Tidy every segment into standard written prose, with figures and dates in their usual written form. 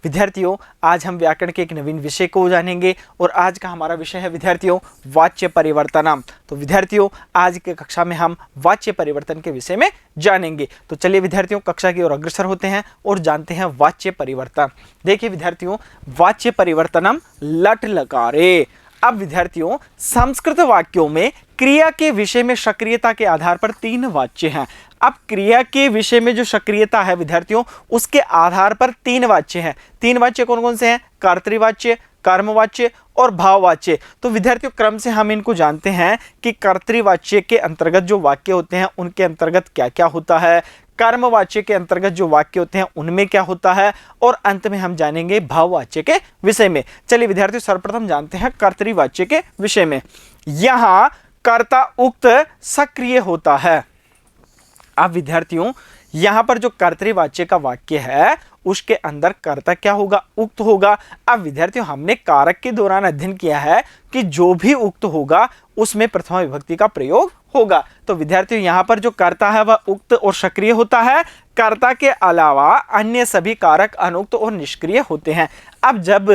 विद्यार्थियों, आज हम व्याकरण के एक नवीन विषय को जानेंगे और आज का हमारा विषय है विद्यार्थियों वाच्य परिवर्तनम। तो विद्यार्थियों, आज की कक्षा में हम वाच्य परिवर्तन के विषय में जानेंगे। तो चलिए विद्यार्थियों, कक्षा की ओर अग्रसर होते हैं और जानते हैं वाच्य परिवर्तन। देखिए विद्यार्थियों, वाच्य परिवर्तनम लट लकारे। अब विद्यार्थियों, संस्कृत वाक्यों में क्रिया के विषय में सक्रियता के आधार पर 3 वाच्य हैं। अब क्रिया के विषय में जो सक्रियता है विद्यार्थियों, उसके आधार पर 3 वाच्य हैं। 3 वाच्य कौन कौन से हैं? कर्तृवाच्य, कर्मवाच्य और भाववाच्य। तो विद्यार्थियों, क्रम से हम इनको जानते हैं कि कर्तृवाच्य के अंतर्गत जो वाक्य होते हैं उनके अंतर्गत क्या क्या होता है, कर्मवाच्य के अंतर्गत जो वाक्य होते हैं उनमें क्या होता है, और अंत में हम जानेंगे भाववाच्य के विषय में। चलिए विद्यार्थियों, सर्वप्रथम जानते हैं कर्तृवाच्य के विषय में। यहां कर्ता उक्त सक्रिय होता है। अब विद्यार्थियों, यहां पर जो कर्तृवाच्य का वाक्य है उसके अंदर कर्ता क्या होगा? उक्त होगा। अब विद्यार्थियों, हमने कारक के दौरान अध्ययन किया है कि जो भी उक्त होगा उसमें प्रथमा विभक्ति का प्रयोग होगा। तो विद्यार्थियों, यहां पर जो कर्ता है वह उक्त और सक्रिय होता है। कर्ता के अलावा अन्य सभी कारक अनुक्त और निष्क्रिय होते हैं। अब जब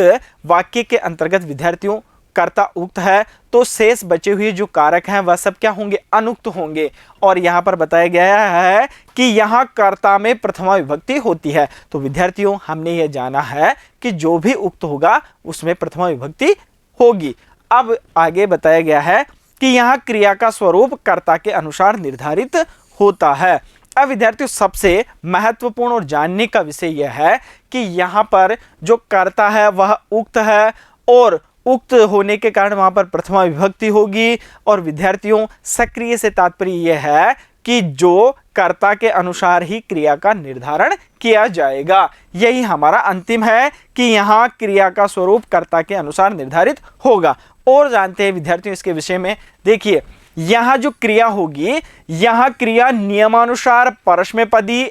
वाक्य के अंतर्गत विद्यार्थियों कर्ता उक्त है तो शेष बचे हुए जो कारक हैं वह सब क्या होंगे? अनुक्त होंगे। और यहां पर बताया गया है कि यहां कर्ता में प्रथमा विभक्ति होती है। तो विद्यार्थियों, हमने यह जाना है कि जो भी उक्त होगा उसमें प्रथमा विभक्ति होगी। अब आगे बताया गया है कि यहां क्रिया का स्वरूप कर्ता के अनुसार निर्धारित होता है। अब विद्यार्थियों, सबसे महत्वपूर्ण और जानने का विषय यह है कि यहां पर जो कर्ता है वह उक्त है और उक्त होने के कारण वहां पर प्रथमा विभक्ति होगी। और विद्यार्थियों, सक्रिय से तात्पर्य यह है कि जो कर्ता के अनुसार ही क्रिया का निर्धारण किया जाएगा। यही हमारा अंतिम है कि यहां क्रिया का स्वरूप कर्ता के अनुसार निर्धारित होगा। और जानते हैं विद्यार्थियों इसके विषय में। देखिए, यहां जो क्रिया होगी, यहां क्रिया नियमानुसार परस्मैपदी,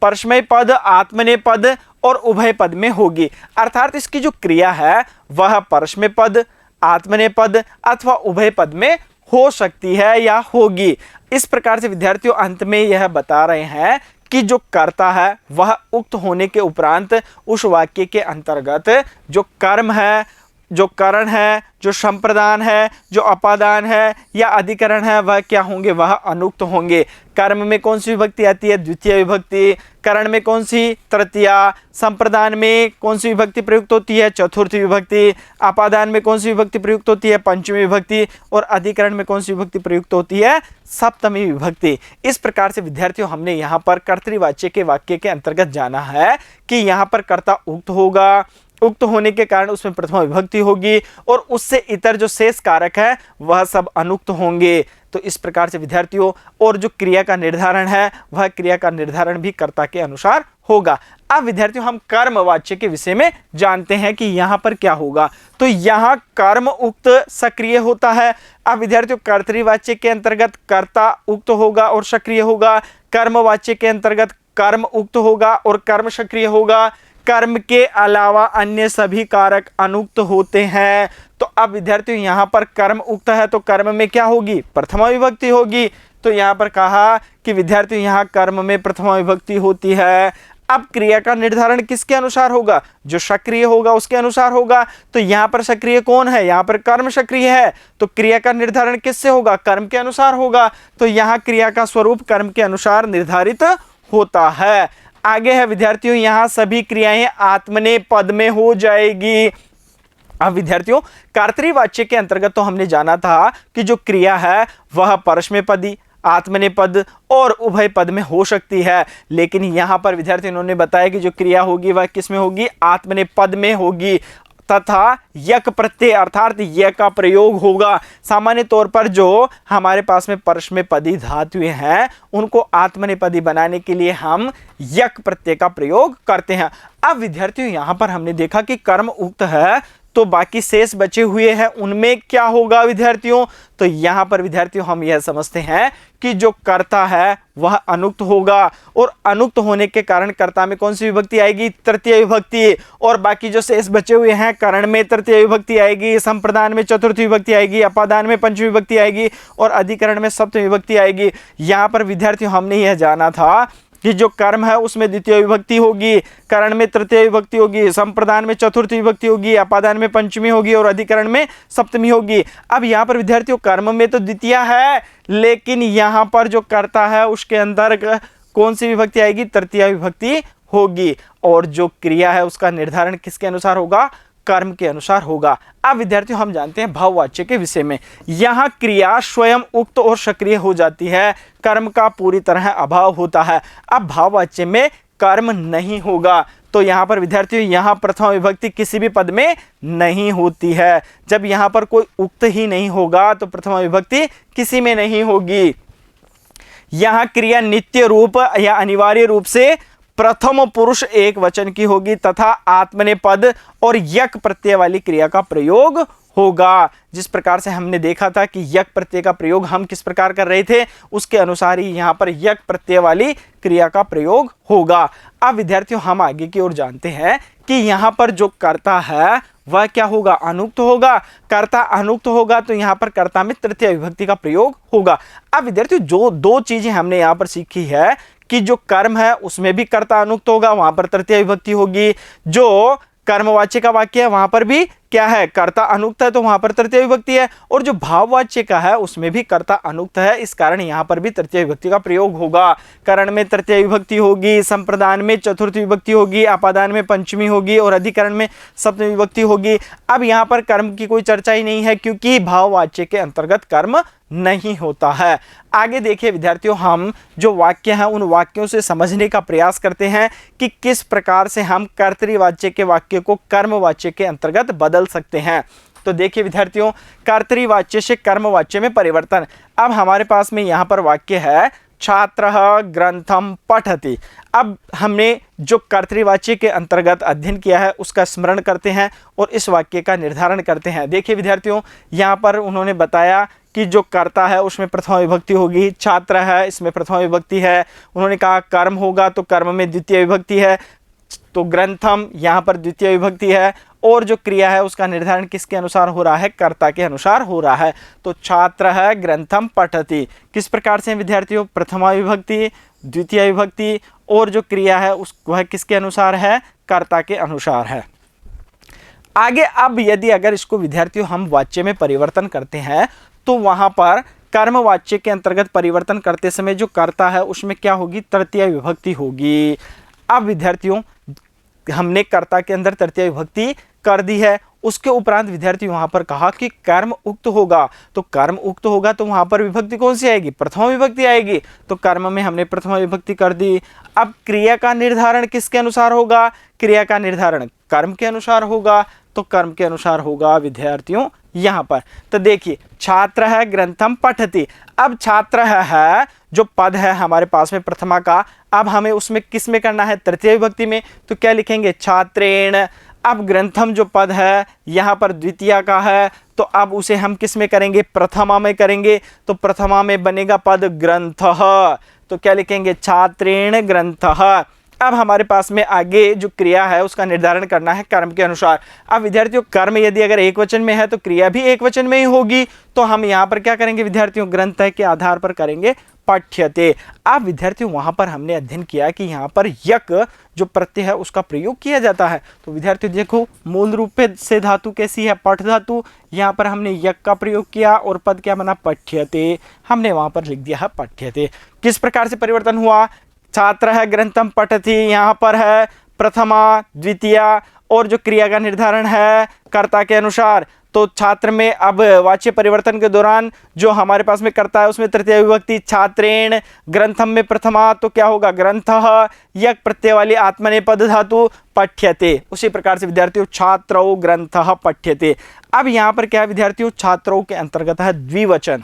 परस्मैपद, आत्मनेपद और उभय पद में होगी। अर्थात इसकी जो क्रिया है वह परस्मैपद, आत्मनेपद अथवा उभय पद में हो सकती है या होगी। इस प्रकार से विद्यार्थियों, अंत में यह बता रहे हैं कि जो कर्ता है वह उक्त होने के उपरांत उस वाक्य के अंतर्गत जो कर्म है, जो करण है, जो संप्रदान है, जो अपादान है या अधिकरण है वह क्या होंगे? वह अनुक्त होंगे। कर्म में कौन सी विभक्ति आती है? द्वितीय विभक्ति। करण में कौन सी? तृतीया। संप्रदान में कौन सी विभक्ति प्रयुक्त होती है? चतुर्थी विभक्ति। अपादान में कौन सी विभक्ति प्रयुक्त होती है? पंचमी विभक्ति। और अधिकरण में कौन सी विभक्ति प्रयुक्त होती है? सप्तमी विभक्ति। इस प्रकार से विद्यार्थियों, हमने यहाँ पर कर्तृवाच्य के वाक्य के अंतर्गत जाना है कि यहाँ पर कर्ता उक्त होगा, उक्त होने के कारण उसमें प्रथमा विभक्ति होगी और उससे इतर जो शेष कारक है वह सब अनुक्त होंगे। तो इस प्रकार से विद्यार्थियों, और जो क्रिया का निर्धारण है वह क्रिया का निर्धारण भी कर्ता के अनुसार होगा। अब विद्यार्थियों, हम कर्मवाच्य के विषय में जानते हैं कि यहां पर क्या होगा। तो यहां कर्म उक्त सक्रिय होता है। अब विद्यार्थियों, कर्तृवाच्य के अंतर्गत कर्ता उक्त होगा और सक्रिय होगा। कर्मवाच्य के अंतर्गत कर्म उक्त होगा और कर्म सक्रिय होगा। कर्म के अलावा अन्य सभी कारक अनुक्त होते हैं। तो अब विद्यार्थियों, यहां पर कर्म उक्त है तो कर्म में क्या होगी? प्रथमा विभक्ति होगी। तो यहां पर कहा कि विद्यार्थियों, यहां कर्म में प्रथमा विभक्ति होती है। अब क्रिया का निर्धारण किसके अनुसार होगा? जो सक्रिय होगा उसके अनुसार होगा। तो यहां पर सक्रिय कौन है? यहां पर कर्म सक्रिय है। तो क्रिया का निर्धारण किससे होगा? कर्म के अनुसार होगा। तो यहां क्रिया का स्वरूप कर्म के अनुसार निर्धारित होता है। आगे है विद्यार्थियों, यहां सभी क्रियाएं आत्मनेपद में हो जाएगी। अब विद्यार्थियों, कर्तृवाच्य के अंतर्गत तो हमने जाना था कि जो क्रिया है वह परस्मैपदी, आत्मनेपद और उभय पद में हो सकती है। लेकिन यहां पर विद्यार्थी इन्होंने बताया कि जो क्रिया होगी वह किस में होगी? आत्मनेपद में होगी तथा यक प्रत्यय अर्थात य का प्रयोग होगा। सामान्य तौर पर जो हमारे पास में परस्मैपदी धातुएं हैं उनको आत्मनेपदी बनाने के लिए हम यक प्रत्यय का प्रयोग करते हैं। अब विद्यार्थियों, यहां पर हमने देखा कि कर्म उक्त है तो बाकी शेष बचे हुए हैं उनमें क्या होगा विद्यार्थियों? तो यहां पर विद्यार्थियों, हम यह समझते हैं कि जो कर्ता है वह अनुक्त होगा और अनुक्त होने के कारण कर्ता में कौन सी विभक्ति आएगी? तृतीय विभक्ति। और बाकी जो शेष बचे हुए हैं, करण में तृतीय विभक्ति आएगी, संप्रदान में चतुर्थी विभक्ति आएगी, अपादान में पंचमी विभक्ति आएगी और अधिकरण में सप्तमी विभक्ति आएगी। यहां पर विद्यार्थियों, हमने यह जाना था कि जो कर्म है उसमें द्वितीय विभक्ति होगी, करण में तृतीय विभक्ति होगी, संप्रदान में चतुर्थी विभक्ति होगी, अपादान में पंचमी होगी और अधिकरण में सप्तमी होगी। अब यहाँ पर विद्यार्थियों कर्म में तो द्वितीय है, लेकिन यहाँ पर जो कर्ता है उसके अंदर कौन सी विभक्ति आएगी? तृतीय विभक्ति होगी। और जो क्रिया है उसका निर्धारण किसके अनुसार होगा? कर्म के अनुसार होगा। अब विद्यार्थियों हम जानते हैं भाववाच्य के विषय में। यहाँ क्रिया स्वयं उक्त और सक्रिय हो जाती है, कर्म का पूरी तरह अभाव होता है। अब भाववाच्य में कर्म नहीं होगा, तो यहाँ पर विद्यार्थियों यहाँ प्रथमा विभक्ति किसी भी पद में नहीं होती है। जब यहाँ पर कोई उक्त ही नहीं होगा तो प्रथमा विभक्ति किसी में नहीं होगी। यहाँ क्रिया नित्य रूप या अनिवार्य रूप से प्रथम पुरुष एक वचन की होगी तथा आत्मनेपद और यक प्रत्यय वाली क्रिया का प्रयोग होगा। जिस प्रकार से हमने देखा था कि यक प्रत्यय का प्रयोग हम किस प्रकार कर रहे थे, उसके अनुसार ही यहाँ पर यक प्रत्यय वाली क्रिया का प्रयोग होगा। अब विद्यार्थियों हम आगे की ओर जानते हैं कि यहाँ पर जो कर्ता है वह क्या होगा? अनुक्त होगा। कर्ता अनुक्त होगा तो यहाँ पर कर्ता में तृतीय विभक्ति का प्रयोग होगा। अब विद्यार्थियों जो दो चीजें हमने यहाँ पर सीखी है कि जो कर्म है उसमें भी कर्ता अनुक्त होगा, वहां पर तृतीय विभक्ति होगी। जो कर्मवाच्य का वाक्य है वहां पर भी क्या है? कर्ता अनुक्त है, तो वहां पर तृतीय विभक्ति है। और जो भाववाच्य का है उसमें भी कर्ता अनुक्त है, इस कारण यहां पर भी तृतीय विभक्ति का प्रयोग होगा। करण में तृतीय विभक्ति होगी, संप्रदान में चतुर्थी विभक्ति होगी, अपादान में पंचमी होगी और अधिकरण में सप्तमी विभक्ति होगी। अब यहाँ पर कर्म की कोई चर्चा ही नहीं है, क्योंकि भाववाच्य के अंतर्गत कर्म नहीं होता है। आगे देखिए विद्यार्थियों, हम जो वाक्य हैं उन वाक्यों से समझने का प्रयास करते हैं कि किस प्रकार से हम कर्तृवाच्य के वाक्य को कर्मवाच्य के अंतर्गत बदल सकते हैं। तो देखिए विद्यार्थियों, कर्तृवाच्य से कर्मवाच्य में परिवर्तन। अब हमारे पास में यहाँ पर वाक्य है छात्रः ग्रंथम पठति। अब हमने जो कर्तृवाच्य के अंतर्गत अध्ययन किया है उसका स्मरण करते हैं और इस वाक्य का निर्धारण करते हैं। देखिए विद्यार्थियों, यहाँ पर उन्होंने बताया कि जो कर्ता है उसमें प्रथमा विभक्ति होगी, छात्र है इसमें प्रथमा विभक्ति है। उन्होंने कहा कर्म होगा तो कर्म में द्वितीय विभक्ति है, तो ग्रंथम यहाँ पर द्वितीय विभक्ति है। और जो क्रिया है उसका निर्धारण किसके अनुसार हो रहा है? कर्ता के अनुसार हो रहा है। तो छात्र है ग्रंथम पठति किस प्रकार से विद्यार्थियों? प्रथमा विभक्ति, द्वितीय विभक्ति और जो क्रिया है उस वह किसके अनुसार है? कर्ता के अनुसार है। आगे अब यदि अगर इसको विद्यार्थियों हम वाच्य में परिवर्तन करते हैं तो वहां पर कर्मवाच्य के अंतर्गत परिवर्तन करते समय जो कर्ता है उसमें क्या होगी? तृतीय विभक्ति होगी। अब विद्यार्थियों हमने कर्ता के अंदर तृतीय विभक्ति कर दी है, उसके उपरांत विद्यार्थी वहां पर कहा कि कर्म उक्त होगा। तो कर्म उक्त होगा तो वहां पर विभक्ति कौन सी आएगी? प्रथमा विभक्ति आएगी। तो कर्म में हमने प्रथमा विभक्ति कर दी। अब क्रिया का निर्धारण किसके अनुसार होगा? क्रिया का निर्धारण कर्म के अनुसार होगा। तो कर्म के अनुसार होगा विद्यार्थियों यहाँ पर। तो देखिए छात्र है ग्रंथम पठति। अब छात्र है जो पद है हमारे पास में प्रथमा का, अब हमें उसमें किस में करना है? तृतीय विभक्ति में। तो क्या लिखेंगे? छात्रेण। अब ग्रंथम जो पद है यहाँ पर द्वितीय का है, तो अब उसे हम किस में करेंगे? प्रथमा में करेंगे। तो प्रथमा में बनेगा पद ग्रंथः। तो क्या लिखेंगे? छात्रेण ग्रंथः। अब हमारे पास में आगे जो क्रिया है उसका निर्धारण करना है कर्म के अनुसार। अब विद्यार्थियों कर्म यदि अगर एक वचन में है तो क्रिया भी एक वचन में ही होगी। तो हम यहाँ पर क्या करेंगे विद्यार्थियों? ग्रंथ के आधार पर करेंगे पठ्यते। अब विद्यार्थियों वहां पर हमने अध्ययन किया कि यहाँ पर यक जो प्रत्यय है उसका प्रयोग किया जाता है। तो विद्यार्थियों देखो मूल रूप से धातु कैसी है? पठ धातु। यहाँ पर हमने यक का प्रयोग किया और पद क्या बना? पठ्यते। हमने वहां पर लिख दिया है पठ्यते। किस प्रकार से परिवर्तन हुआ? छात्र है ग्रंथम पठति, यहाँ पर है प्रथमा द्वितीय और जो क्रिया का निर्धारण है कर्ता के अनुसार। तो छात्र में अब वाच्य परिवर्तन के दौरान जो हमारे पास में कर्ता है उसमें तृतीय विभक्ति छात्रेण, ग्रंथम में प्रथमा तो क्या होगा? ग्रंथः। यक प्रत्यय वाली आत्मनेपद धातु पठ्यते। उसी प्रकार से विद्यार्थियों छात्रौ ग्रंथः पठ्यते। अब यहाँ पर क्या है विद्यार्थियों? छात्रों के अंतर्गत है द्विवचन,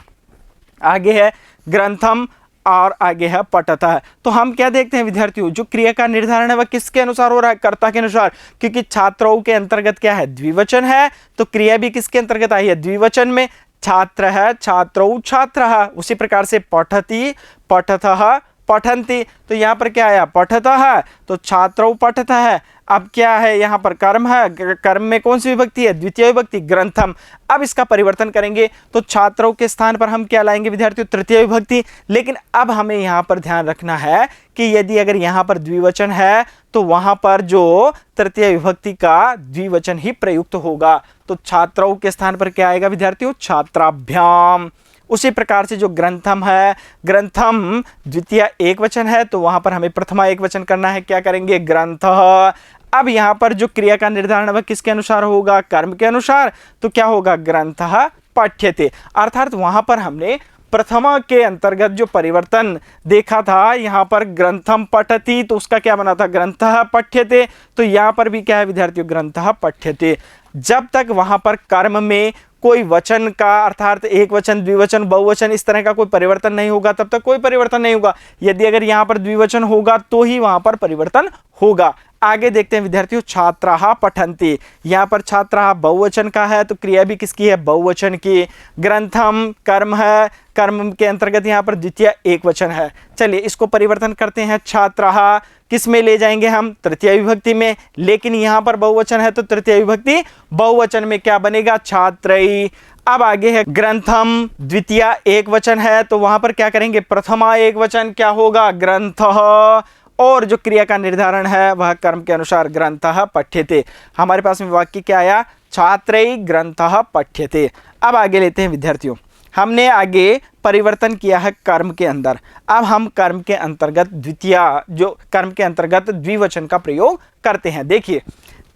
आगे है ग्रंथम और आगे है पठतः। तो हम क्या देखते हैं विद्यार्थियों? जो क्रिया का निर्धारण है वह किसके अनुसार हो रहा है? कर्ता के अनुसार, क्योंकि छात्रों के अंतर्गत क्या है? द्विवचन है। तो क्रिया भी किसके अंतर्गत आई है? द्विवचन में। छात्र है छात्रौ छात्रः। उसी प्रकार से पठति पठतः पठन्ति, तो यहाँ पर क्या आया पठतः, तो छात्रौ पठतः। अब क्या है यहाँ पर कर्म है, कर्म में कौन सी विभक्ति है, द्वितीय विभक्ति ग्रंथम। अब इसका परिवर्तन करेंगे तो छात्रों के स्थान पर हम क्या लाएंगे विद्यार्थियों, तृतीय विभक्ति। लेकिन अब हमें यहाँ पर ध्यान रखना है कि यदि अगर यहाँ पर द्विवचन है तो वहां पर जो तृतीय विभक्ति का द्विवचन ही प्रयुक्त होगा। तो छात्रों के स्थान पर क्या आएगा विद्यार्थियों, छात्राभ्याम। उसी प्रकार से जो ग्रंथम है, ग्रंथम द्वितीय एक वचन है तो वहां पर हमें प्रथमा एक वचन करना है, क्या करेंगे ग्रंथः। अब यहाँ पर जो क्रिया का निर्धारण वह किसके अनुसार होगा, कर्म के अनुसार, तो क्या होगा ग्रंथः पठ्यते। अर्थात वहां पर हमने प्रथमा के अंतर्गत जो परिवर्तन देखा था, यहाँ पर ग्रंथम पठति तो उसका क्या बना था ग्रंथः पठ्यते, तो यहाँ पर भी क्या है विद्यार्थियों ग्रंथः पठ्यते। जब तक वहां पर कर्म में कोई वचन का अर्थात एक वचन द्विवचन बहुवचन इस तरह का कोई परिवर्तन नहीं होगा तब तक कोई परिवर्तन नहीं होगा। यदि अगर यहाँ पर द्विवचन होगा तो ही वहां पर परिवर्तन होगा। आगे देखते हैं विद्यार्थियों, छात्राः पठन्ति, यहाँ पर छात्राः बहुवचन का है तो क्रिया भी किसकी है, बहुवचन की। ग्रंथम कर्म है, कर्म के अंतर्गत यहाँ पर द्वितीय एक वचन है। चलिए इसको परिवर्तन करते हैं, छात्राः किस में ले जाएंगे हम, तृतीय विभक्ति में। लेकिन यहाँ पर बहुवचन है तो तृतीय विभक्ति बहुवचन में क्या बनेगा, छात्रई। अब आगे है ग्रंथम द्वितीय एक वचन है तो वहां पर क्या करेंगे, प्रथमा एक वचन क्या होगा, ग्रंथः। और जो क्रिया का निर्धारण है वह कर्म के अनुसार ग्रंथः पठ्यते। हमारे पास में वाक्य क्या आया, छात्रई ग्रंथः पठ्यते। अब आगे लेते हैं विद्यार्थियों, हमने आगे परिवर्तन किया है कर्म के अंदर। अब हम कर्म के अंतर्गत द्वितीय जो कर्म के अंतर्गत द्विवचन का प्रयोग करते हैं। देखिए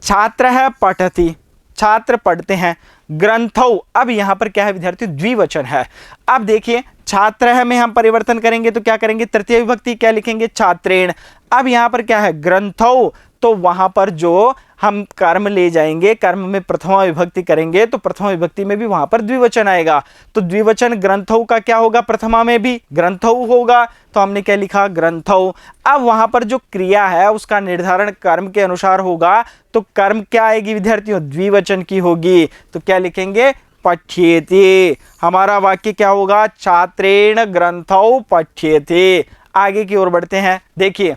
छात्र है पठति, छात्र पढ़ते हैं। ग्रंथौ, अब यहाँ पर क्या है विद्यार्थी द्विवचन है। अब देखिए छात्र है में हम परिवर्तन करेंगे तो क्या करेंगे, तृतीय विभक्ति क्या लिखेंगे, छात्रेण। अब यहाँ पर क्या है ग्रंथौ, तो वहां पर जो हम कर्म ले जाएंगे, कर्म में प्रथमा विभक्ति करेंगे तो प्रथमा विभक्ति में भी वहां पर द्विवचन आएगा। तो द्विवचन ग्रंथौ का क्या होगा, प्रथमा में भी ग्रंथौ होगा, तो हमने क्या लिखा ग्रंथौ। अब वहां पर जो क्रिया है उसका निर्धारण कर्म के अनुसार होगा तो कर्म क्या आएगी विद्यार्थियों, द्विवचन की होगी। तो क्या लिखेंगे, पठ्येते। हमारा वाक्य क्या होगा, छात्रेण ग्रंथौ पठ्येते। आगे की ओर बढ़ते हैं। देखिए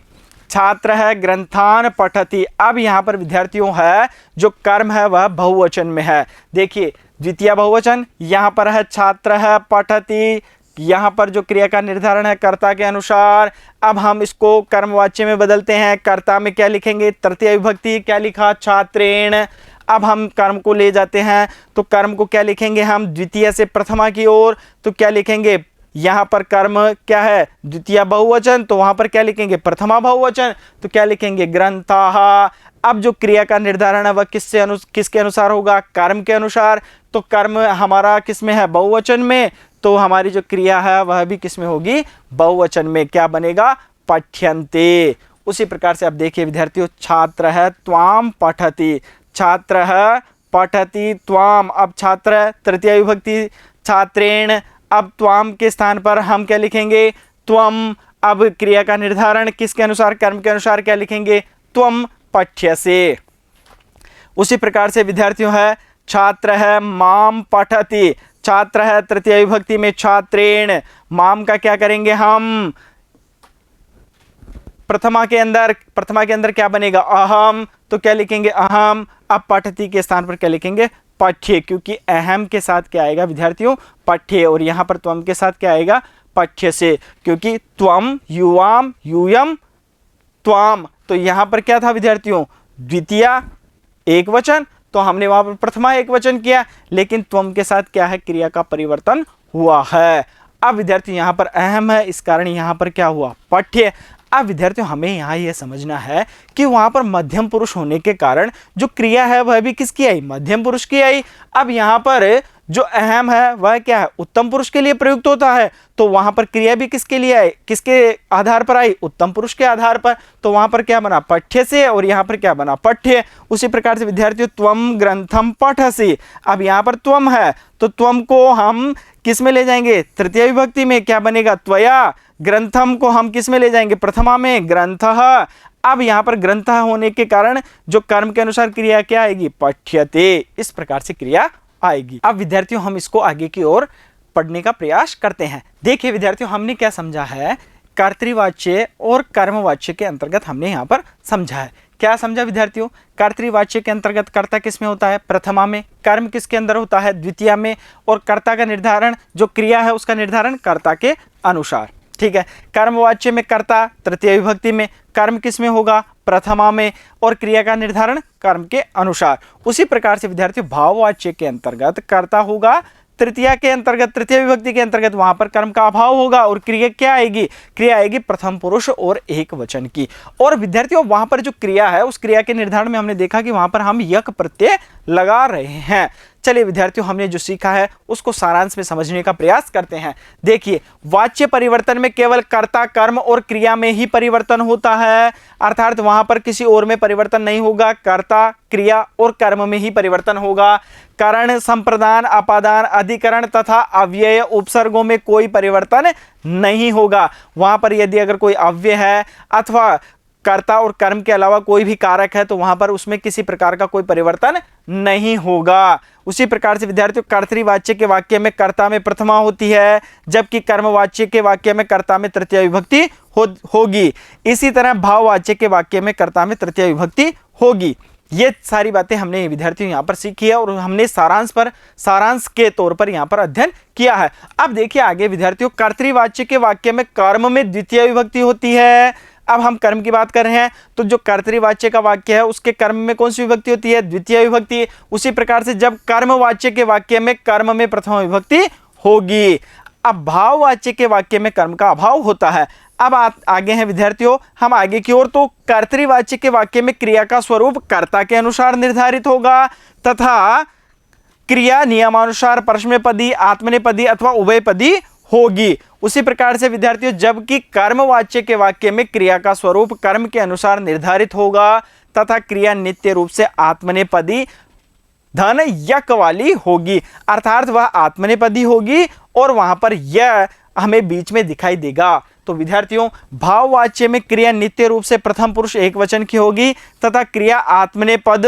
छात्र है ग्रंथान पठति। अब यहाँ पर विद्यार्थियों है जो कर्म है वह बहुवचन में है। देखिए द्वितीय बहुवचन, यहाँ पर है छात्र है पठति, यहाँ पर जो क्रिया का निर्धारण है कर्ता के अनुसार। अब हम इसको कर्मवाच्य में बदलते हैं, कर्ता में क्या लिखेंगे, तृतीय विभक्ति क्या लिखा, छात्रेण। अब हम कर्म को ले जाते हैं तो कर्म को क्या लिखेंगे हम, द्वितीय से प्रथमा की ओर, तो क्या लिखेंगे, यहाँ पर कर्म क्या है द्वितीय बहुवचन तो वहां पर क्या लिखेंगे, प्रथमा बहुवचन, तो क्या लिखेंगे ग्रंथाः। अब जो क्रिया का निर्धारण है वह किसके अनुसार होगा, कर्म के अनुसार। तो कर्म हमारा किस में है, बहुवचन में, तो हमारी जो क्रिया है वह भी किस में होगी, बहुवचन में। क्या बनेगा, पठ्यन्ते। उसी प्रकार से अब देखिए विद्यार्थियों, छात्र है त्वाम पठति, छात्र है पठति त्वाम। अब छात्र तृतीय विभक्ति, छात्रेण। अब त्वाम के स्थान पर हम क्या लिखेंगे, त्वम। अब क्रिया का निर्धारण किसके अनुसार, कर्म के अनुसार, क्या लिखेंगे, त्वम पठ्यसे। उसी प्रकार से विद्यार्थियों है छात्र है माम पठति, छात्र है तृतीय विभक्ति में छात्रेण। माम का क्या करेंगे हम, प्रथमा के अंदर क्या बनेगा, अहम, तो क्या लिखेंगे अहम। अब पठति के स्थान पर क्या लिखेंगे, पठ्य, क्योंकि अहम के साथ क्या आएगा विद्यार्थियों, पठ्य। और यहाँ पर त्वम के साथ क्या आएगा, पठ्य से, क्योंकि त्वम युवाम यूयम त्वाम। तो यहाँ पर क्या था विद्यार्थियों, द्वितीय एक वचन, तो हमने वहां पर प्रथमा एक वचन किया, लेकिन त्वम के साथ क्या है, क्रिया का परिवर्तन हुआ है। अब विद्यार्थी यहाँ पर अहम है, इस कारण यहाँ पर क्या हुआ, पठ्य। अब विद्यार्थियों हमें यहाँ यह समझना है कि वहां पर मध्यम पुरुष होने के कारण जो क्रिया है वह भी किसकी आई, मध्यम पुरुष की आई। अब यहाँ पर जो अहम है वह क्या है, उत्तम पुरुष के लिए प्रयुक्त होता है, तो वहां पर क्रिया भी किसके लिए आई, किसके आधार पर आई, उत्तम पुरुष के आधार पर। तो वहां पर क्या बना, पठ्य से, और यहाँ पर क्या बना, पठ्य। उसी प्रकार से विद्यार्थियों त्वम ग्रंथम पठसि। अब यहाँ पर त्वम है तो त्वम को हम किस में ले जाएंगे, तृतीय विभक्ति में, क्या बनेगा, त्वया। ग्रंथम को हम किस में ले जाएंगे, प्रथमा में, ग्रंथः। अब यहाँ पर ग्रंथः होने के कारण जो कर्म के अनुसार क्रिया क्या आएगी, पठ्यते। इस प्रकार से क्रिया आएगी। अब विद्यार्थियों हम इसको आगे की ओर पढ़ने का प्रयास करते हैं। देखिए विद्यार्थियों हमने क्या समझा है कर्तृवाच्य और कर्मवाच्य के अंतर्गत हमने यहाँ पर समझा है। क्या समझा विद्यार्थियों? कर्तृवाच्य के अंतर्गत कर्ता किसमें होता है? प्रथमा में। कर्म किसके अंदर होता है? द्वितीया में। और कर्ता का निर्धारण, जो क्रिया है उसका निर्धारण कर्ता के अनुसार। ठीक है। कर्मवाच्य में कर्ता तृतीय विभक्ति में, कर्म किसमें होगा? प्रथमा में। और क्रिया का निर्धारण कर्म के अनुसार। उसी प्रकार से विद्यार्थियों भाववाच्य के अंतर्गत कर्ता होगा तृतीया के अंतर्गत, तृतीय विभक्ति के अंतर्गत, वहां पर कर्म का अभाव होगा और क्रिया क्या आएगी? क्रिया आएगी प्रथम पुरुष और एक वचन की। और विद्यार्थियों वहां पर जो क्रिया है उस क्रिया के निर्धारण में हमने देखा कि वहां पर हम यक प्रत्यय लगा रहे हैं। चलिए विद्यार्थियों, हमने जो सीखा है उसको सारांश में समझने का प्रयास करते हैं। देखिए, वाच्य परिवर्तन में केवल कर्ता, कर्म और क्रिया में ही परिवर्तन होता है, अर्थात वहां पर किसी और में परिवर्तन नहीं होगा। कर्ता, क्रिया और कर्म में ही परिवर्तन होगा। कारण, संप्रदान, अपादान, अधिकरण तथा अव्यय उपसर्गों में कोई परिवर्तन नहीं होगा। वहां पर यदि अगर कोई अव्यय है अथवा कर्ता और कर्म के अलावा कोई भी कारक है तो वहां पर उसमें किसी प्रकार का कोई परिवर्तन नहीं होगा। उसी प्रकार से विद्यार्थियों कर्तृवाच्य के वाक्य में कर्ता में प्रथमा होती है, जबकि कर्मवाच्य के वाक्य में कर्ता में तृतीय विभक्ति होगी। इसी तरह भाववाच्य के वाक्य में कर्ता में तृतीय विभक्ति होगी। ये सारी बातें हमने विद्यार्थियों यहाँ पर सीखी है और हमने सारांश के तौर पर यहाँ पर अध्ययन किया है। अब देखिए आगे विद्यार्थियों, कर्तृवाच्य के वाक्य में कर्म में द्वितीय विभक्ति होती है। अब हम कर्म की बात कर रहे हैं तो जो कर्तृवाच्य का वाक्य है उसके कर्म में कौन सी विभक्ति होती है? द्वितीय विभक्ति। उसी प्रकार से जब कर्मवाच्य के वाक्य में कर्म में प्रथम विभक्ति होगी। अब भाववाच्य के वाक्य में कर्म का अभाव होता है। अब आगे हैं विद्यार्थियों, हम आगे की ओर। तो कर्तृवाच्य के वाक्य में क्रिया का स्वरूप कर्ता के अनुसार निर्धारित होगा तथा क्रिया नियमानुसार परस्मैपदी, आत्मनेपदी अथवा उभयपदी होगी। उसी प्रकार से विद्यार्थियों, जबकि कर्मवाच्य के वाक्य में क्रिया का स्वरूप कर्म के अनुसार निर्धारित होगा तथा क्रिया नित्य रूप से आत्मनेपदी धन यक वाली होगी, अर्थात वह आत्मनेपदी होगी और वहां पर यह हमें बीच में दिखाई देगा। तो विद्यार्थियों, भाववाच्य में क्रिया नित्य रूप से प्रथम पुरुष एक वचन की होगी तथा क्रिया आत्मनेपद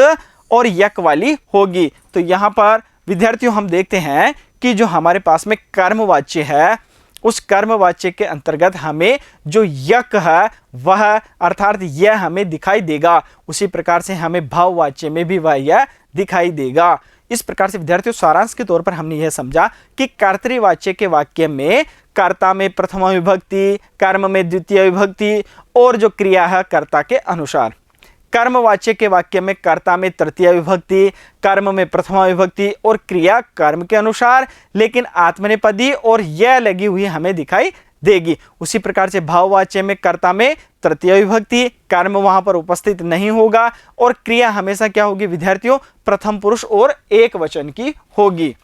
और यक वाली होगी। तो यहां पर विद्यार्थियों हम देखते हैं कि जो हमारे पास में कर्मवाच्य है उस कर्मवाच्य के अंतर्गत हमें जो यक है वह अर्थात यह हमें दिखाई देगा। उसी प्रकार से हमें भाववाच्य में भी वह यह दिखाई देगा। इस प्रकार से विद्यार्थियों सारांश के तौर पर हमने यह समझा कि कर्तृवाच्य के वाक्य में कर्ता में प्रथमा विभक्ति, कर्म में द्वितीय विभक्ति और जो क्रिया है कर्ता के अनुसार। कर्मवाच्य के वाक्य में कर्ता में तृतीय विभक्ति, कर्म में प्रथमा विभक्ति और क्रिया कर्म के अनुसार, लेकिन आत्मनेपदी और यह लगी हुई हमें दिखाई देगी। उसी प्रकार से भाववाच्य में कर्ता में तृतीय विभक्ति, कर्म वहां पर उपस्थित नहीं होगा और क्रिया हमेशा क्या होगी विद्यार्थियों? प्रथम पुरुष और एक वचन की होगी।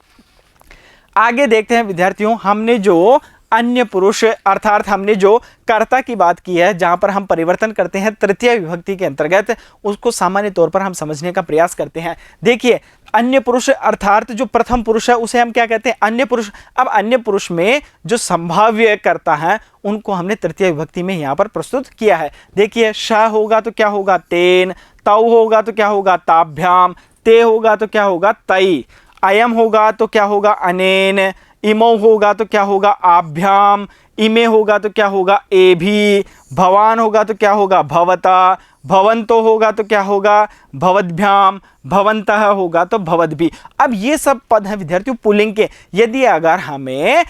आगे देखते हैं विद्यार्थियों, हमने जो अन्य पुरुष अर्थात हमने जो कर्ता की बात की है, जहां पर हम परिवर्तन करते हैं तृतीय विभक्ति के अंतर्गत, उसको सामान्य तौर पर हम समझने का प्रयास करते हैं। देखिए, अन्य पुरुष अर्थात जो प्रथम पुरुष है उसे हम क्या कहते हैं? अन्य पुरुष। अब अन्य पुरुष में जो संभाव्य कर्ता है उनको हमने तृतीय विभक्ति में यहाँ पर प्रस्तुत किया है। देखिए, श होगा तो क्या होगा? तेन। तौ होगा तो क्या होगा? ताभ्याम। ते होगा तो क्या होगा? तई। अयम होगा तो क्या होगा? अनेन। इमो होगा तो क्या होगा? आभ्याम। इमे होगा तो क्या होगा? एभी। भवान होगा तो क्या होगा? भवता। भवंतो होगा तो क्या होगा? भवद्भ्याम। भवंतः होगा तो भवद्भि। अब ये सब पद हैं विद्यार्थियों पुल्लिंग के। यदि अगर हमें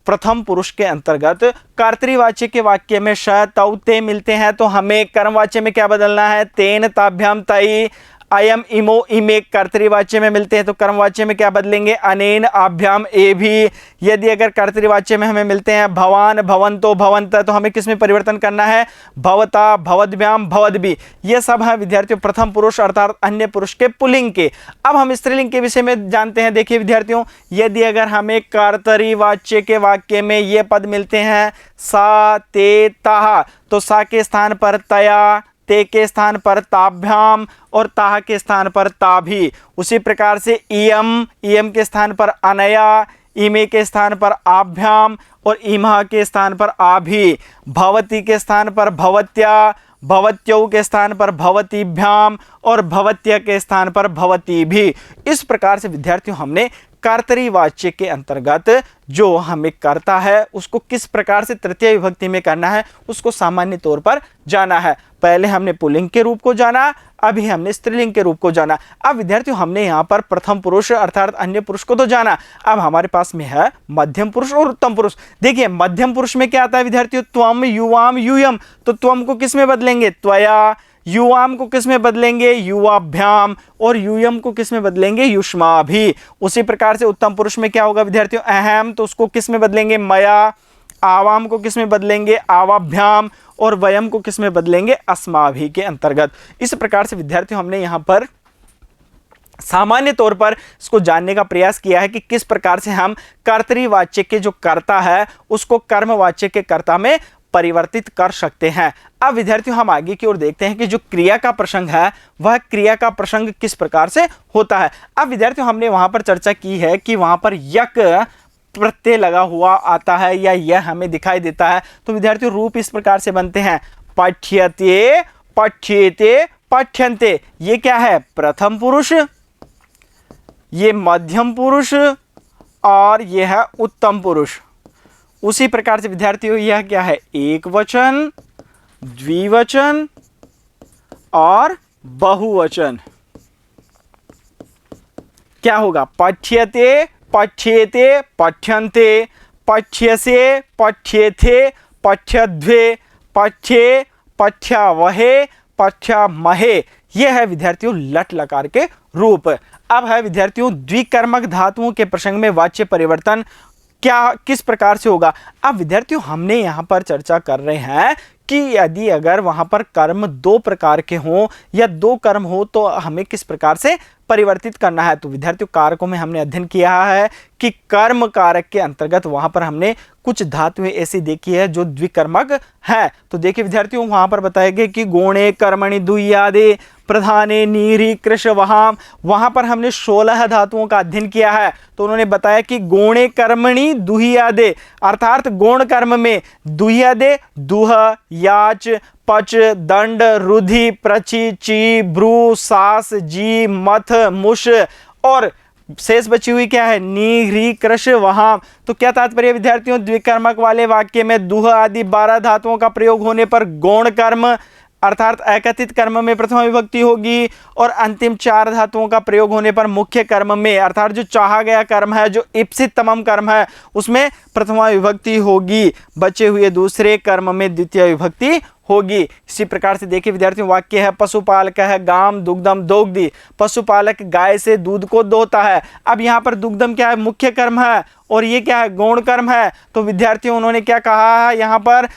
प्रथम पुरुष के अंतर्गत कर्तृवाच्य के वाक्य में श, तौ, ते मिलते हैं तो हमें कर्मवाच्य में क्या बदलना है? तेन, ताभ्याम, तई। अयम, इमो, इमे कर्तृवाच्य में मिलते हैं तो कर्मवाच्य में क्या बदलेंगे? अनेन, आभ्याम, एभी। यदि अगर कर्तृवाच्य में हमें मिलते हैं भवान, भवंतो, भवंत तो हमें किस में परिवर्तन करना है? भवता, भवद्भ्याम, भवद्भि। ये सब है विद्यार्थियों प्रथम पुरुष अर्थात अन्य पुरुष के पुल्लिंग के। अब हम स्त्रीलिंग के विषय में जानते हैं। देखिए विद्यार्थियों, यदि अगर हमें कर्तृवाच्य के वाक्य में ये पद मिलते हैं सा, ते, ता, तो सा के स्थान पर तया, ते के स्थान पर ताभ्याम और ताह के स्थान पर ताभी। उसी प्रकार से इयम, इयम के स्थान पर अनया, इमे के स्थान पर आभ्याम और इमह के स्थान पर आभी। भवती के स्थान पर भवत्या, भवत्यौ के स्थान पर भवतीभ्याम और भवत्य के स्थान पर भवती भी। इस प्रकार से विद्यार्थियों हमने कर्तरी के अंतर्गत जो हमें करता है उसको किस प्रकार से तृतीय विभक्ति में करना है उसको सामान्य तौर पर जाना है। पहले हमने पुल्लिंग के रूप को जाना, अभी हमने स्त्रीलिंग के रूप को जाना। अब विद्यार्थियों हमने यहाँ पर प्रथम पुरुष अर्थात अन्य पुरुष को तो जाना, अब हमारे पास में है मध्यम पुरुष और उत्तम पुरुष। देखिए मध्यम पुरुष में क्या आता है विद्यार्थियों, त्वम, युवाम, यूयम। तो त्वम को किस में बदलेंगे, त्वया। युवाम को किस में बदलेंगे, युवाभ्याम। और यूयम को किस में बदलेंगे, युष्माभि। उसी प्रकार से उत्तम पुरुष में क्या होगा विद्यार्थियों, अहम, तो उसको किस में बदलेंगे, मया। आवाम को किस में बदलेंगे, आवाभ्याम। और वयम को किस में बदलेंगे, अस्माभि के अंतर्गत। इस प्रकार से विद्यार्थियों हमने यहां पर सामान्य तौर पर इसको जानने का प्रयास किया है कि किस प्रकार से हम कर्तरी के जो कर्ता है उसको कर्मवाच्य के कर्ता में परिवर्तित कर सकते हैं। अब विद्यार्थियों हम आगे की ओर देखते हैं कि जो क्रिया का प्रसंग है वह क्रिया का प्रसंग किस प्रकार से होता है। अब विद्यार्थियों हमने वहां पर चर्चा की है कि वहां पर यक प्रत्यय लगा हुआ आता है या यह हमें दिखाई देता है। तो विद्यार्थियों रूप इस प्रकार से बनते हैं, पठ्यते, पठ्येते, पठ्यन्ते। ये क्या है, प्रथम पुरुष, ये मध्यम पुरुष और यह है उत्तम पुरुष। उसी प्रकार से विद्यार्थियों यह क्या है, एक वचन, द्विवचन और बहुवचन। क्या होगा, पठ्यते, पठ्येते, पठ्यन्ते, पठ्यसे, पठ्येथे, पठ्यध्वे, पठ्ये, पठ्यावहे, पठ्यामहे। यह है विद्यार्थियों लट लकार के रूप। अब है विद्यार्थियों द्विकर्मक धातुओं के प्रसंग में वाच्य परिवर्तन क्या किस प्रकार से होगा। अब विद्यार्थियों हमने यहां पर चर्चा कर रहे हैं कि यदि अगर वहां पर कर्म दो प्रकार के हों या दो कर्म हो तो हमें किस प्रकार से परिवर्तित करना है। तो विद्यार्थियों कारकों में हमने अध्ययन किया है कि कर्म कारक के अंतर्गत वहां पर हमने कुछ धातुएं ऐसी देखी है जो द्विकर्मक है। तो देखिए विद्यार्थियों वहां पर बताया गया कि गोणे कर्मणि दुह्यादे प्रधाने नीरि कृश वहां, वहां पर हमने 16 धातुओं का अध्ययन किया है। तो उन्होंने बताया कि गोणे कर्मणि दुह्यादे अर्थात गौण कर्म में दुह्यादे दुह, याच, पच, दंड, रुधि, प्रचि, ची, भ्रू, सास, जी, मथ, मुश और शेष बची हुई क्या है, नी, ह्री, कृश वहां। तो क्या तात्पर्य विद्यार्थियों, द्विकर्मक वाले वाक्य में दुह आदि 12 धातुओं का प्रयोग होने पर गौण कर्म अर्थात एकत्रित कर्म में प्रथमा विभक्ति होगी और अंतिम 4 धातुओं का प्रयोग होने पर मुख्य कर्म में अर्थात जो चाहा गया कर्म है, जो इप्सित तमम कर्म है, उसमें प्रथमा विभक्ति होगी। बचे हुए दूसरे कर्म में द्वितीय विभक्ति होगी। इसी प्रकार से देखिए विद्यार्थियों वाक्य है पशुपालक है गाम दुग्धम दोग्धी। पशुपालक गाय से दूध को दोहता है। अब यहाँ पर दुग्धम क्या है, मुख्य कर्म है और ये क्या है, गौण कर्म है। तो विद्यार्थियों उन्होंने क्या कहा है यहाँ पर,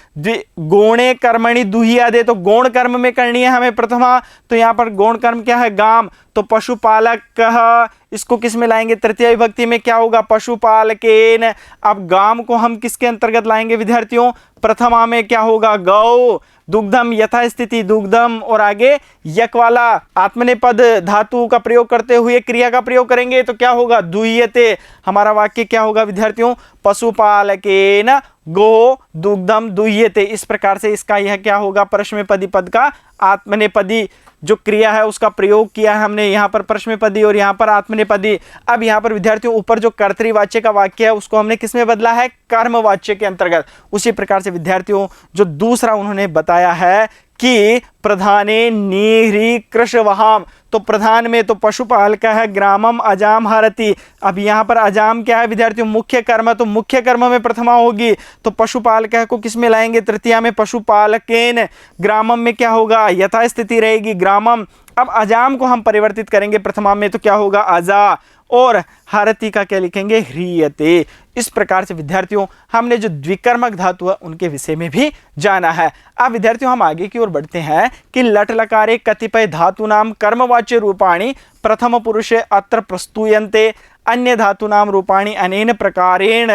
गौणे कर्मणि दुह्यादे, तो गौण कर्म में करनी है हमें प्रथमा। तो यहाँ पर गौण कर्म क्या है, गाम। तो पशुपालक कह, इसको किस में लाएंगे, तृतीय विभक्ति में क्या होगा, पशुपालकेन। अब गाम को हम किसके अंतर्गत लाएंगे विद्यार्थियों, प्रथमा में क्या होगा, गौ। दुग्धम यथास्थिति दुग्धम और आगे यक वाला आत्मनेपद धातु का प्रयोग करते हुए क्रिया का प्रयोग करेंगे तो क्या होगा, दुह्यते। हमारा वाक्य क्या होगा विद्यार्थियों, पशुपालकेन गो दुग्धम दुह्यते। इस प्रकार से इसका यह क्या होगा, परस्मैपदी पद का आत्मनेपदी जो क्रिया है उसका प्रयोग किया है हमने यहाँ पर परस्मैपदी और यहाँ पर आत्मनेपदी। अब यहाँ पर विद्यार्थियों ऊपर जो कर्तृवाच्य का वाक्य है उसको हमने किस में बदला है, कर्मवाच्य के अंतर्गत। उसी प्रकार से विद्यार्थियों जो दूसरा उन्होंने बताया है कि प्रधाने नीह्री कृश वहाम, तो प्रधान में तो पशुपाल का है ग्रामम अजाम हरति। अब यहाँ पर अजाम क्या है विद्यार्थियों, मुख्य कर्म, तो मुख्य कर्म में प्रथमा होगी तो पशुपाल का को किस में लाएंगे, तृतीया में पशुपालकेन। ग्रामम में क्या होगा, यथास्थिति रहेगी ग्रामम। अब अजाम को हम परिवर्तित करेंगे प्रथमा में तो क्या होगा, अजा। और हरति का क्या लिखेंगे, ह्रियते। इस प्रकार से विद्यार्थियों हमने जो द्विकर्मक धातु है उनके विषय में भी जाना है। अब विद्यार्थियों हम आगे की ओर बढ़ते हैं कि लट लकारे कतिपय धातु नाम कर्मवाच्य रूपाणि प्रथम पुरुषे अत्र प्रस्तूयन्ते अन्य धातु नाम रूपाणि अनेन प्रकारेण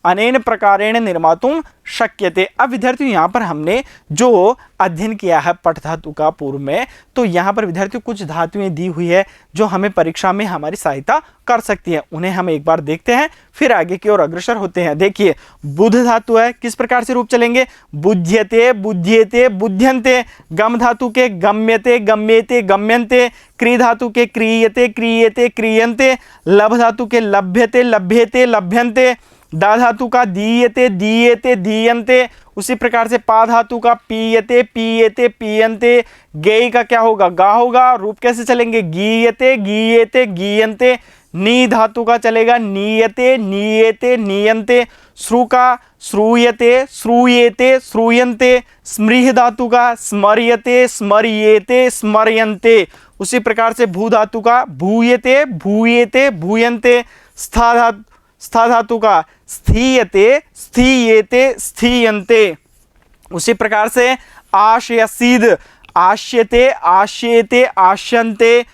अनेन प्रकारेण निर्मातुम शक्यते। अब विद्यार्थियों यहाँ पर हमने जो अध्ययन किया है पठ धातु का पूर्व में, तो यहाँ पर विद्यार्थियों कुछ धातुएं दी हुई है जो हमें परीक्षा में हमारी सहायता कर सकती है। उन्हें हम एक बार देखते हैं, फिर आगे की ओर अग्रसर होते हैं। देखिए, बुध धातु है, किस प्रकार से रूप चलेंगे? बुध्यते, बुध्येते, बुध्यन्ते। गम धातु के गम्यते, गम्येते, गम्यन्ते। क्री धातु के क्रियते, क्रियेते, क्रियन्ते। लभ धातु के लभ्यते, लभ्येते, लभ्यन्ते। दा धातु का दीयते, दीयेते, दीयन्ते। उसी प्रकार से पा धातु का पीयते, पीयेते, पीयन्ते। गेय का क्या होगा? गा होगा। रूप कैसे चलेंगे? गीयते, गीयेते, गीयन्ते। नी धातु का चलेगा नीयते, नीयेते, नीयन्ते। श्रु का श्रूयते, श्रूयेते, श्रूयन्ते। स्मृह धातु का स्मर्यते, स्मर्येते, स्मर्यन्ते। उसी प्रकार से भू धातु का भूयते, भूयेते, भूयन्ते। स्था धातु का स्थीयते, स्थीयेते, स्थीयन्ते। उसी प्रकार से आशयसीद, आश्यते, आश्येते, आश्यन्ते।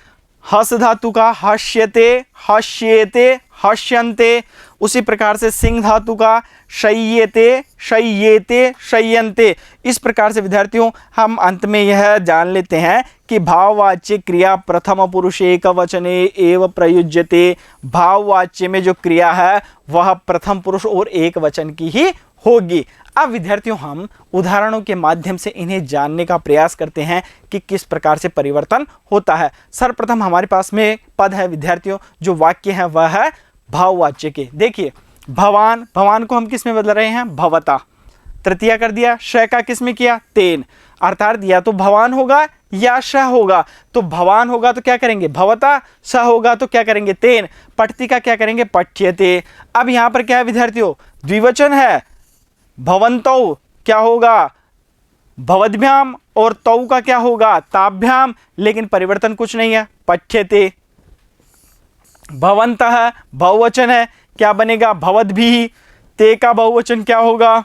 हस धातु का हश्यते, हश्येते, हश्यन्ते। उसी प्रकार से सिंह धातु का शय्यते, शय्येते, शय्यन्ते। इस प्रकार से विद्यार्थियों हम अंत में यह जान लेते हैं कि भाववाच्य क्रिया प्रथम पुरुष एक वचने एव प्रयुज्यते। भाववाच्य में जो क्रिया है वह प्रथम पुरुष और एक वचन की ही होगी। अब विद्यार्थियों हम उदाहरणों के माध्यम से इन्हें जानने का प्रयास करते हैं कि किस प्रकार से परिवर्तन होता है। सर्वप्रथम हमारे पास में पद है विद्यार्थियों, जो वाक्य है वह है भाववाच्य के। देखिए, भवान, भवान को हम किस में बदल रहे हैं? भवता। तृतीया कर दिया। श का किस में किया? तेन। अर्थात या तो भवान होगा या श होगा। तो भवान होगा तो क्या करेंगे? भवता। श होगा तो क्या करेंगे? तेन। पठती का क्या करेंगे? पठ्यते। अब यहां पर क्या है विद्यार्थियों? द्विवचन है। भवन्तौ क्या होगा? भवद्भ्याम। और तौ का क्या होगा? ताभ्याम। लेकिन परिवर्तन कुछ नहीं है, पठ्यते। भवन्तः बहुवचन है, क्या बनेगा? भवद्भिः। ते का बहुवचन क्या होगा?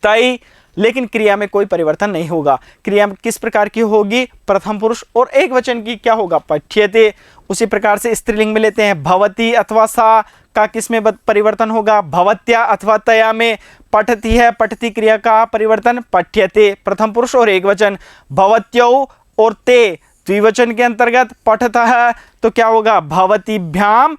तै। लेकिन क्रिया में कोई परिवर्तन नहीं होगा। क्रिया किस प्रकार की होगी? प्रथम पुरुष और एक वचन की। क्या होगा? पठ्यते। उसी प्रकार से स्त्रीलिंग में लेते हैं, भवती अथवा सा का किस में परिवर्तन होगा? भवत्या अथवा तया में। पठती है, पठती क्रिया का परिवर्तन पठ्यते, प्रथम पुरुष और एक वचन। भवत्यौ और ते द्विवचन के अंतर्गत। पठतः तो क्या होगा? भवतीभ्याम,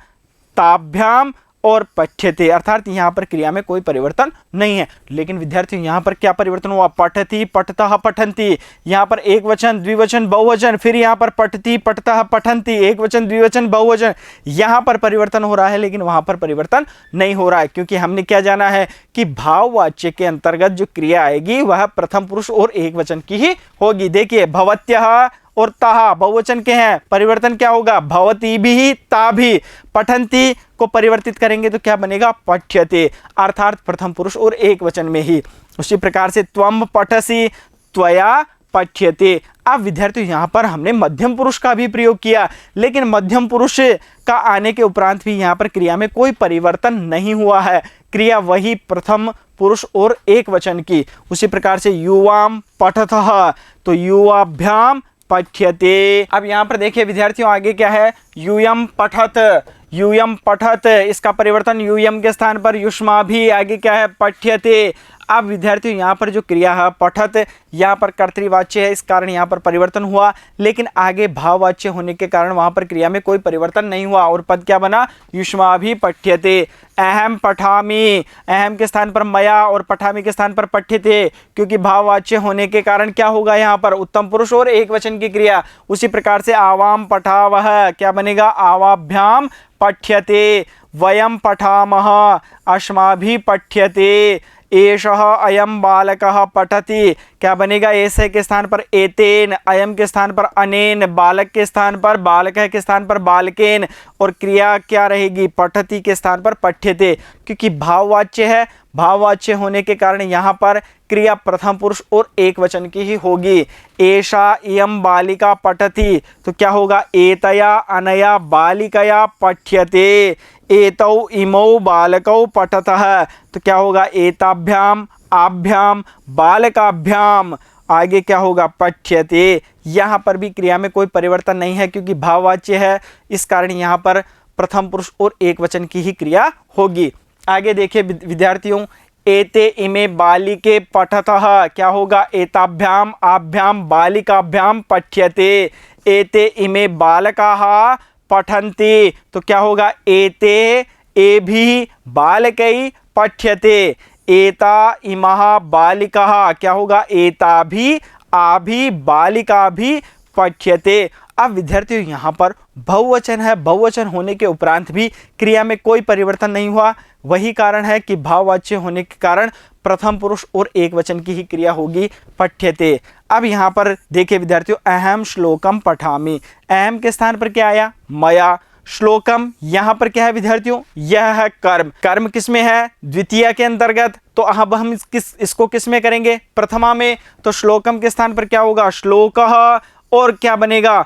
ताभ्याम और पठ्यते। अर्थात यहाँ पर क्रिया में कोई परिवर्तन नहीं है। लेकिन विद्यार्थियों यहाँ पर क्या परिवर्तन हुआ? पठती, पठतः, पठन्ति। यहाँ पर एक वचन, द्विवचन, बहुवचन। फिर यहाँ पर पठती, पठतः, पठन्ति, एक वचन, द्विवचन, बहुवचन। यहाँ पर परिवर्तन हो रहा है, लेकिन वहाँ पर परिवर्तन नहीं हो रहा है, क्योंकि हमने क्या जाना है कि भाववाच्य के अंतर्गत जो क्रिया आएगी वह प्रथम पुरुष और एक वचन की ही होगी। देखिए, भवत्यः और ताहा बहुवचन के हैं, परिवर्तन क्या होगा? भवती भी, ता भी। पठन्ति को परिवर्तित करेंगे तो क्या बनेगा? पठ्यते। अर्थात प्रथम पुरुष और एक वचन में ही। उसी प्रकार से त्वम पठसि, त्वया पठ्यते। अब विद्यार्थियों यहाँ पर हमने मध्यम पुरुष का भी प्रयोग किया, लेकिन मध्यम पुरुष का आने के उपरांत भी यहाँ पर क्रिया में कोई परिवर्तन नहीं हुआ है। क्रिया वही प्रथम पुरुष और एक वचन की। उसी प्रकार से युवाम पठतः, तो युवाभ्याम पठ्यते। अब यहाँ पर देखिए विद्यार्थियों, आगे क्या है? यूयम पठत, यूयम पठत। इसका परिवर्तन यूयम के स्थान पर युष्माभि। आगे क्या है? पठ्यते। अब विद्यार्थियों यहाँ पर जो क्रिया है पठत, यहाँ पर कर्तृवाच्य है, इस कारण यहाँ पर परिवर्तन हुआ। लेकिन आगे भाववाच्य होने के कारण वहाँ पर क्रिया में कोई परिवर्तन नहीं हुआ और पद क्या बना? युष्माभि पठ्यते। अहम पठामि, अहम के स्थान पर मया और पठामि के स्थान पर पठ्यते, क्योंकि भाववाच्य होने के कारण क्या होगा? यहाँ पर उत्तम पुरुष और एक वचन की क्रिया। उसी प्रकार से आवाम पठावह, क्या बनेगा? आवाभ्याम पठ्यते। वयम पठामः, अस्माभिः पठ्यते। एषः अयम बालकः पठति, क्या बनेगा? ऐसे के स्थान पर एतेन, अयम के स्थान पर अनेन, बालक के स्थान पर, बालकः के स्थान पर बालकेन, और क्रिया क्या रहेगी? पठति के स्थान पर पठ्यते। क्योंकि भाववाच्य है, भाववाच्य होने के कारण यहाँ पर क्रिया प्रथम पुरुष और एक वचन की ही होगी। एषा इयं बालिका पठति, तो क्या होगा? एतया अनया बालिकया पठ्यते। एतौ इमौ बालकौ पठतः, तो क्या होगा? एताभ्याम, आभ्याम, बालकाभ्याम। आगे क्या होगा? पठ्यते। यहाँ पर भी क्रिया में कोई परिवर्तन नहीं है, क्योंकि भाववाच्य है, इस कारण यहाँ पर प्रथम पुरुष और एक वचन की ही क्रिया होगी। आगे देखिए विद्यार्थियों, एते इमे बालिके पठतः, क्या होगा, एताभ्याम आभ्याम बालिकाभ्याम पठ्यते। एते इमे बालकाः पठन्ति, तो क्या होगा, एते एभिः बालकै पठ्यते। एता इमः बालिकाः, क्या होगा, एताभिः आभि बालिका भी पठ्यते। अब विद्यार्थियों यहाँ पर बहुवचन है, बहुवचन होने के उपरांत भी क्रिया में कोई परिवर्तन नहीं हुआ। वही कारण है कि भाववाच्य होने के कारण प्रथम पुरुष और एक वचन की ही क्रिया होगी, पठ्यते। अब यहाँ पर देखिए विद्यार्थियों, अहम श्लोकम पठामि, अहम के स्थान पर क्या आया, मया। श्लोकम यहाँ पर क्या है विद्यार्थियों, यह है कर्म। कर्म किस में है, द्वितीय के अंतर्गत, तो अब हम इसको किस में करेंगे, प्रथमा में। तो श्लोकम के स्थान पर क्या होगा, श्लोकः, और क्या बनेगा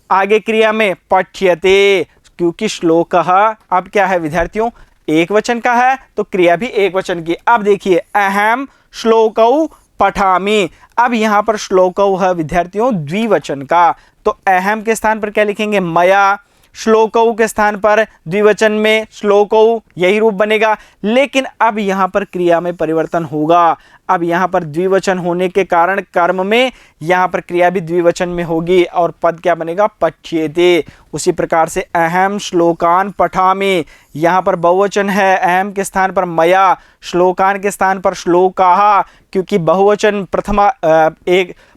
आगे क्रिया में, पठ्यते। क्योंकि श्लोकः अब क्या है विद्यार्थियों, एक वचन का है, तो क्रिया भी एक वचन की। अब देखिए, अहम श्लोकौ पठामि, अब यहाँ पर श्लोकौ है विद्यार्थियों द्विवचन का, तो अहम के स्थान पर क्या लिखेंगे, मया। श्लोकौ के स्थान पर द्विवचन में श्लोकौ, यही रूप बनेगा। लेकिन अब यहाँ पर क्रिया में परिवर्तन होगा। अब यहाँ पर द्विवचन होने के कारण कर्म में यहाँ पर क्रिया भी द्विवचन में होगी और पद क्या बनेगा, पठ्येते। उसी प्रकार से अहम श्लोकान पठामि, यहाँ पर बहुवचन है, अहम के स्थान पर मया, श्लोकान के स्थान पर श्लोकाः, क्योंकि बहुवचन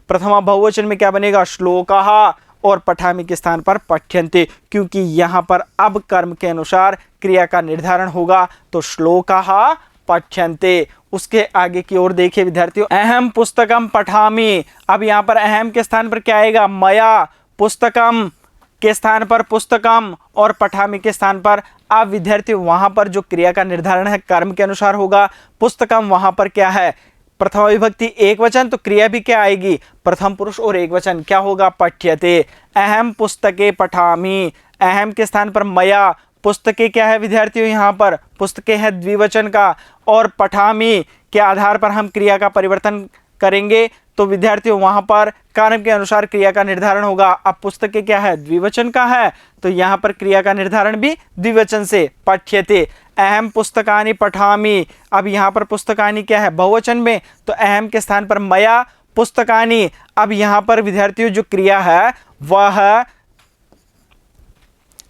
प्रथमा बहुवचन में क्या बनेगा, श्लोकाः, और पठामि के स्थान पर पठ्यन्ते, क्योंकि यहाँ पर अब कर्म के अनुसार क्रिया का निर्धारण होगा, तो श्लोकाः पठ्यन्ते। उसके आगे की ओर देखिए विद्यार्थियों, अहम पुस्तकम पठामि, अब यहाँ पर अहम के स्थान पर क्या आएगा, मया, पुस्तकम के स्थान पर पुस्तकम, और पठामि के स्थान पर। अब विद्यार्थियों वहां पर जो क्रिया का निर्धारण है कर्म के अनुसार होगा। पुस्तकम वहां पर क्या है, प्रथमा विभक्ति एक वचन, तो क्रिया भी क्या आएगी, प्रथम पुरुष और एक वचन, क्या होगा, पठ्यते। अहम पुस्तके पठामि, अहम के स्थान पर मया, पुस्तके क्या है विद्यार्थियों, यहाँ पर पुस्तके है द्विवचन का, और पठामि के आधार पर हम क्रिया का परिवर्तन करेंगे, तो विद्यार्थियों वहां पर कर्म के अनुसार क्रिया का निर्धारण होगा। अब पुस्तके क्या है, द्विवचन का है, तो यहाँ पर क्रिया का निर्धारण भी द्विवचन से, पठ्यते। अहम पुस्तकानि पठामि, अब यहाँ पर पुस्तकानि क्या है, बहुवचन में, तो अहम के स्थान पर मया पुस्तकानि। अब यहाँ पर विद्यार्थियों जो क्रिया है वह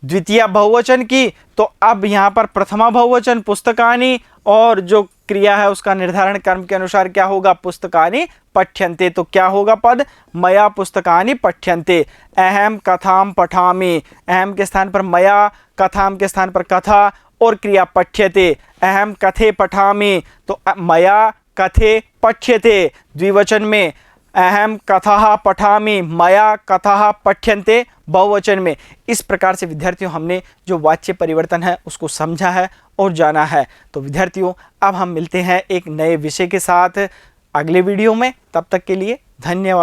द्वितीय बहुवचन की, तो अब यहाँ पर प्रथमा बहुवचन पुस्तकानि, और जो क्रिया है उसका निर्धारण कर्म के अनुसार क्या होगा, पुस्तकानि पठ्यन्ते। तो क्या होगा पद, मया पुस्तकानि पठ्यन्ते। अहम कथाम पठामि, अहम के स्थान पर मया, कथाम के स्थान पर कथा, और क्रिया पठ्यते। अहम कथे पठामि, तो मया कथे पठ्यते, द्विवचन में। अहम कथाः पठामि, मया कथाः पठ्यन्ते, बहुवचन में। इस प्रकार से विद्यार्थियों हमने जो वाच्य परिवर्तन है उसको समझा है और जाना है। तो विद्यार्थियों अब हम मिलते हैं एक नए विषय के साथ अगले वीडियो में, तब तक के लिए धन्यवाद।